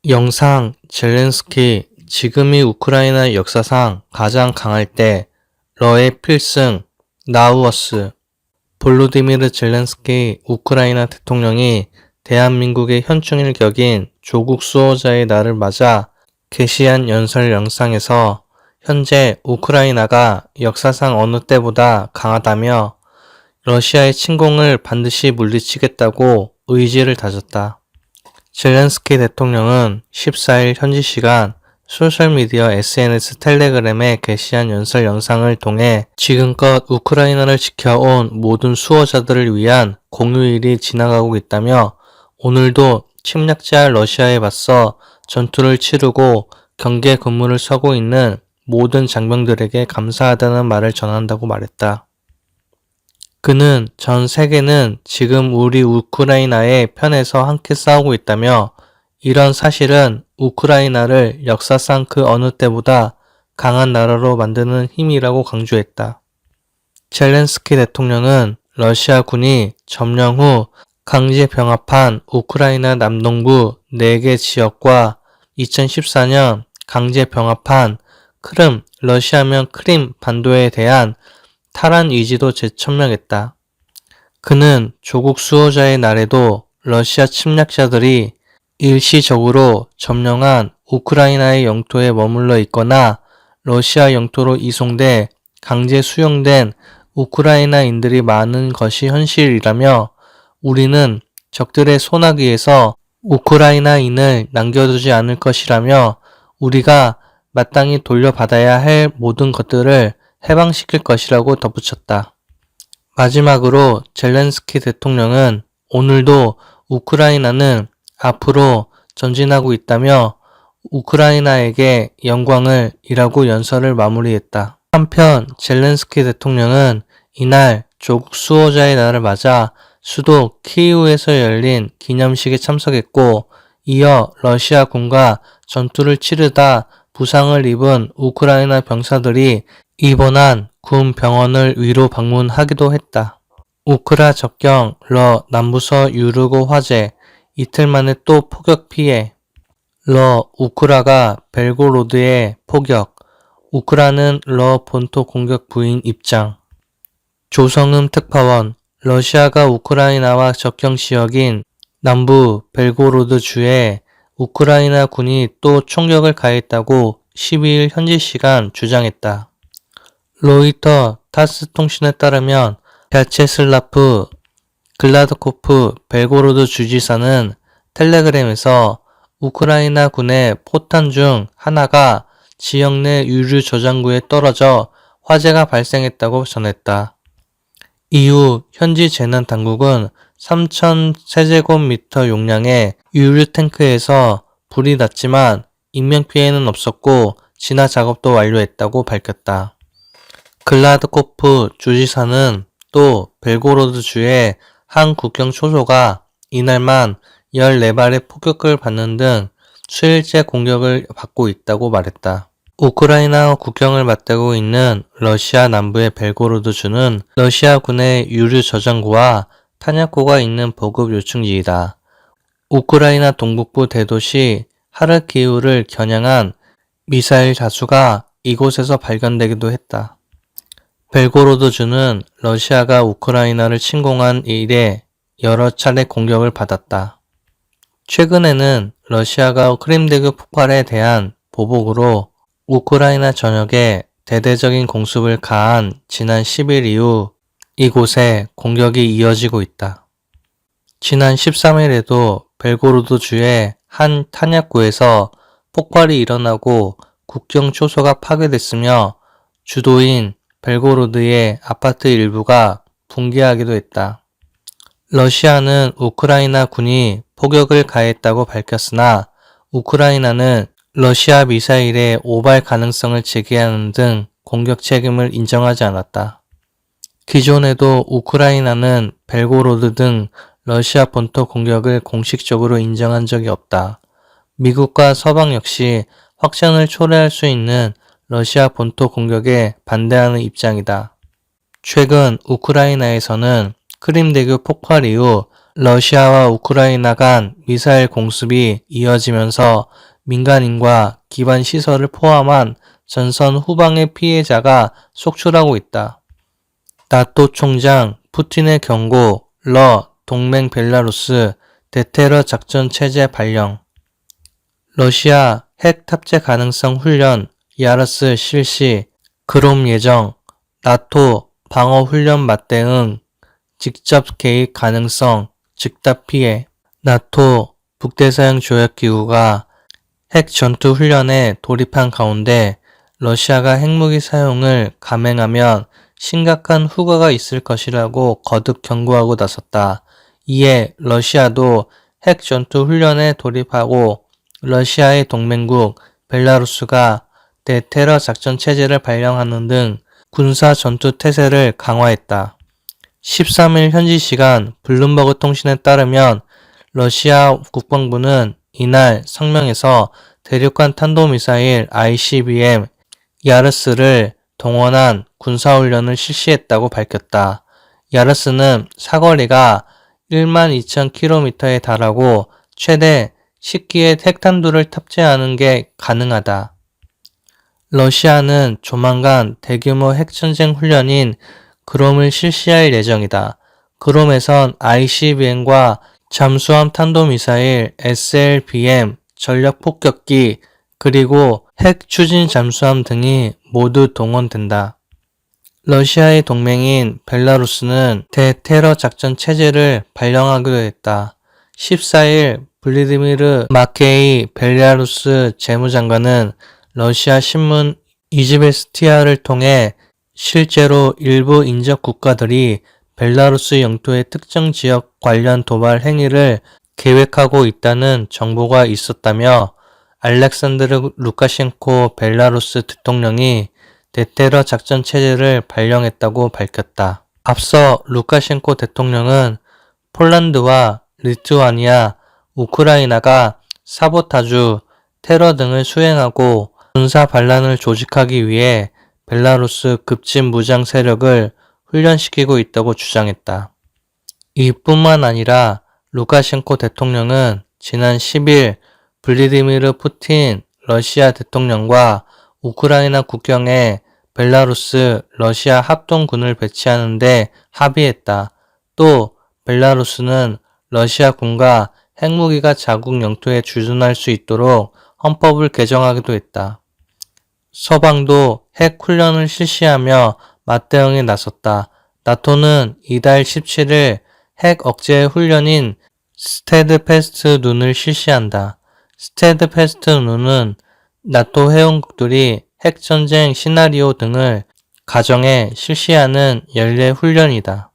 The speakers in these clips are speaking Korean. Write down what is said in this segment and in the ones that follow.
영상 젤렌스키 지금이 우크라이나 역사상 가장 강할 때 러의 필승 나우어스 볼로디미르 젤렌스키 우크라이나 대통령이 대한민국의 현충일 격인 조국 수호자의 날을 맞아 게시한 연설 영상에서 현재 우크라이나가 역사상 어느 때보다 강하다며 러시아의 침공을 반드시 물리치겠다고 의지를 다졌다. 젤렌스키 대통령은 14일 현지 시간 소셜미디어 SNS 텔레그램에 게시한 연설 영상을 통해 지금껏 우크라이나를 지켜온 모든 수호자들을 위한 공휴일이 지나가고 있다며 오늘도 침략자 러시아에 맞서 전투를 치르고 경계 근무를 서고 있는 모든 장병들에게 감사하다는 말을 전한다고 말했다. 그는 전 세계는 지금 우리 우크라이나의 편에서 함께 싸우고 있다며 이런 사실은 우크라이나를 역사상 그 어느 때보다 강한 나라로 만드는 힘이라고 강조했다. 젤렌스키 대통령은 러시아 군이 점령 후 강제 병합한 우크라이나 남동부 4개 지역과 2014년 강제 병합한 크림, 러시아면 크림 반도에 대한 탈환 의지도 재천명했다. 그는 조국 수호자의 날에도 러시아 침략자들이 일시적으로 점령한 우크라이나의 영토에 머물러 있거나 러시아 영토로 이송돼 강제 수용된 우크라이나인들이 많은 것이 현실이라며 우리는 적들의 소나기에서 우크라이나인을 남겨두지 않을 것이라며 우리가 마땅히 돌려받아야 할 모든 것들을 해방시킬 것이라고 덧붙였다. 마지막으로 젤렌스키 대통령은 오늘도 우크라이나는 앞으로 전진하고 있다며 우크라이나에게 영광을 이라고 연설을 마무리했다. 한편 젤렌스키 대통령은 이날 조국 수호자의 날을 맞아 수도 키이우에서 열린 기념식에 참석했고 이어 러시아군과 전투를 치르다 부상을 입은 우크라이나 병사들이 입원한 군 병원을 위로 방문하기도 했다. 우크라 접경 러 남부서 유르고 화재 이틀 만에 또 포격 피해 러 우크라가 벨고로드에 포격 우크라는 러 본토 공격 부인 입장 조성음 특파원 러시아가 우크라이나와 접경 지역인 남부 벨고로드 주에 우크라이나 군이 또 총격을 가했다고 12일 현지 시간 주장했다. 로이터 타스 통신에 따르면 랴체슬라프 글라드코프 벨고로드 주지사는 텔레그램에서 우크라이나 군의 포탄 중 하나가 지역 내 유류 저장고에 떨어져 화재가 발생했다고 전했다. 이후 현지 재난 당국은 3,000세제곱미터 용량의 유류 탱크에서 불이 났지만 인명피해는 없었고 진화 작업도 완료했다고 밝혔다. 글라드코프 주지사는 또 벨고로드 주의 한 국경 초소가 이날만 14발의 폭격을 받는 등 수일째 공격을 받고 있다고 말했다. 우크라이나 국경을 맞대고 있는 러시아 남부의 벨고로드 주는 러시아 군의 유류 저장고와 탄약고가 있는 보급 요충지이다. 우크라이나 동북부 대도시 하르키우를 겨냥한 미사일 자수가 이곳에서 발견되기도 했다. 벨고로드 주는 러시아가 우크라이나를 침공한 이래 여러 차례 공격을 받았다. 최근에는 러시아가 크림대교 폭발에 대한 보복으로 우크라이나 전역에 대대적인 공습을 가한 지난 10일 이후 이곳에 공격이 이어지고 있다. 지난 13일에도 벨고로드 주의 한 탄약고에서 폭발이 일어나고 국경 초소가 파괴됐으며 주도인 벨고로드의 아파트 일부가 붕괴하기도 했다. 러시아는 우크라이나 군이 포격을 가했다고 밝혔으나 우크라이나는 러시아 미사일의 오발 가능성을 제기하는 등 공격 책임을 인정하지 않았다. 기존에도 우크라이나는 벨고로드 등 러시아 본토 공격을 공식적으로 인정한 적이 없다. 미국과 서방 역시 확전을 초래할 수 있는 러시아 본토 공격에 반대하는 입장이다. 최근 우크라이나에서는 크림대교 폭발 이후 러시아와 우크라이나 간 미사일 공습이 이어지면서 민간인과 기반 시설을 포함한 전선 후방의 피해자가 속출하고 있다. 나토 총장 푸틴의 경고, 동맹 벨라루스 대테러 작전 체제 발령. 러시아 핵 탑재 가능성 훈련, 야르스 실시, 그롬 예정, 나토 방어 훈련 맞대응, 직접 개입 가능성, 즉답 피해. 나토 북대서양 조약기구가 핵 전투 훈련에 돌입한 가운데 러시아가 핵무기 사용을 감행하면 심각한 후과가 있을 것이라고 거듭 경고하고 나섰다. 이에 러시아도 핵 전투 훈련에 돌입하고 러시아의 동맹국 벨라루스가 대테러 작전 체제를 발령하는 등 군사 전투 태세를 강화했다. 13일 현지 시간 블룸버그 통신에 따르면 러시아 국방부는 이날 성명에서 대륙간 탄도미사일 ICBM 야르스를 동원한 군사훈련을 실시했다고 밝혔다. 야르스는 사거리가 12,000km에 달하고 최대 10기의 핵탄두를 탑재하는 게 가능하다. 러시아는 조만간 대규모 핵전쟁 훈련인 그롬을 실시할 예정이다. 그롬에선 ICBM과 잠수함 탄도미사일 SLBM, 전략폭격기, 그리고 핵 추진 잠수함 등이 모두 동원된다. 러시아의 동맹인 벨라루스는 대테러 작전 체제를 발령하기로 했다. 14일 블라디미르 마케이 벨라루스 재무장관은 러시아 신문 이즈베스티아를 통해 실제로 일부 인접 국가들이 벨라루스 영토의 특정 지역 관련 도발 행위를 계획하고 있다는 정보가 있었다며 알렉산드르 루카셴코 벨라루스 대통령이 대테러 작전 체제를 발령했다고 밝혔다. 앞서 루카셴코 대통령은 폴란드와 리투아니아, 우크라이나가 사보타주, 테러 등을 수행하고 군사 반란을 조직하기 위해 벨라루스 급진 무장 세력을 훈련시키고 있다고 주장했다. 이뿐만 아니라 루카셴코 대통령은 지난 10일 블라디미르 푸틴 러시아 대통령과 우크라이나 국경에 벨라루스, 러시아 합동군을 배치하는 데 합의했다. 또 벨라루스는 러시아군과 핵무기가 자국 영토에 주둔할 수 있도록 헌법을 개정하기도 했다. 서방도 핵 훈련을 실시하며 맞대응에 나섰다. 나토는 이달 17일 핵 억제 훈련인 스테드패스트 눈을 실시한다. 스테드패스트 눈은 나토 회원국들이 핵전쟁 시나리오 등을 가정해 실시하는 연례 훈련이다.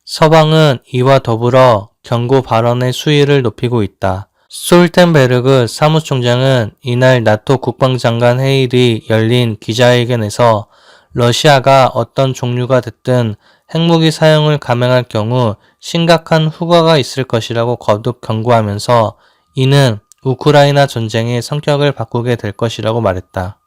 서방은 이와 더불어 경고 발언의 수위를 높이고 있다. 스톨텐베르그 사무총장은 이날 나토 국방장관 회의일이 열린 기자회견에서 러시아가 어떤 종류가 됐든 핵무기 사용을 감행할 경우 심각한 후과가 있을 것이라고 거듭 경고하면서 이는 우크라이나 전쟁의 성격을 바꾸게 될 것이라고 말했다.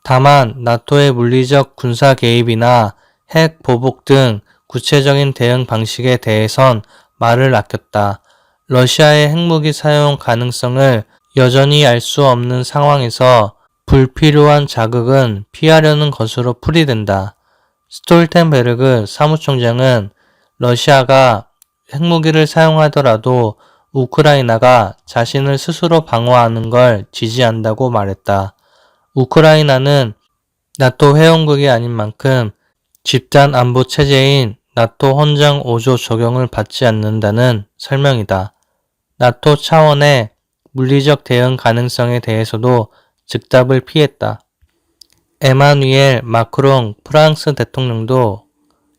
다만 나토의 물리적 군사 개입이나 핵 보복 등 구체적인 대응 방식에 대해선 말을 아꼈다. 러시아의 핵무기 사용 가능성을 여전히 알 수 없는 상황에서 불필요한 자극은 피하려는 것으로 풀이된다. 스톨텐베르그 사무총장은 러시아가 핵무기를 사용하더라도 우크라이나가 자신을 스스로 방어하는 걸 지지한다고 말했다. 우크라이나는 나토 회원국이 아닌 만큼 집단 안보 체제인 나토 헌장 5조 적용을 받지 않는다는 설명이다. 나토 차원의 물리적 대응 가능성에 대해서도 즉답을 피했다. 에마뉘엘 마크롱 프랑스 대통령도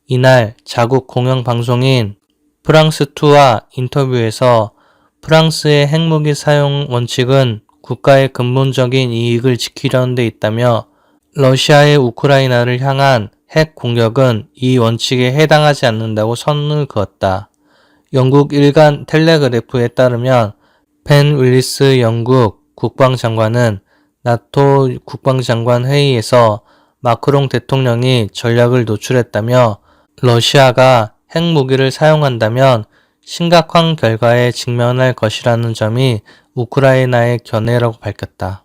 이날 자국 공영방송인 프랑스2와 인터뷰에서 프랑스의 핵무기 사용 원칙은 국가의 근본적인 이익을 지키려는 데 있다며 러시아의 우크라이나를 향한 핵 공격은 이 원칙에 해당하지 않는다고 선을 그었다. 영국 일간 텔레그래프에 따르면 벤 윌리스 영국 국방장관은 나토 국방장관 회의에서 마크롱 대통령이 전략을 노출했다며 러시아가 핵무기를 사용한다면 심각한 결과에 직면할 것이라는 점이 우크라이나의 견해라고 밝혔다.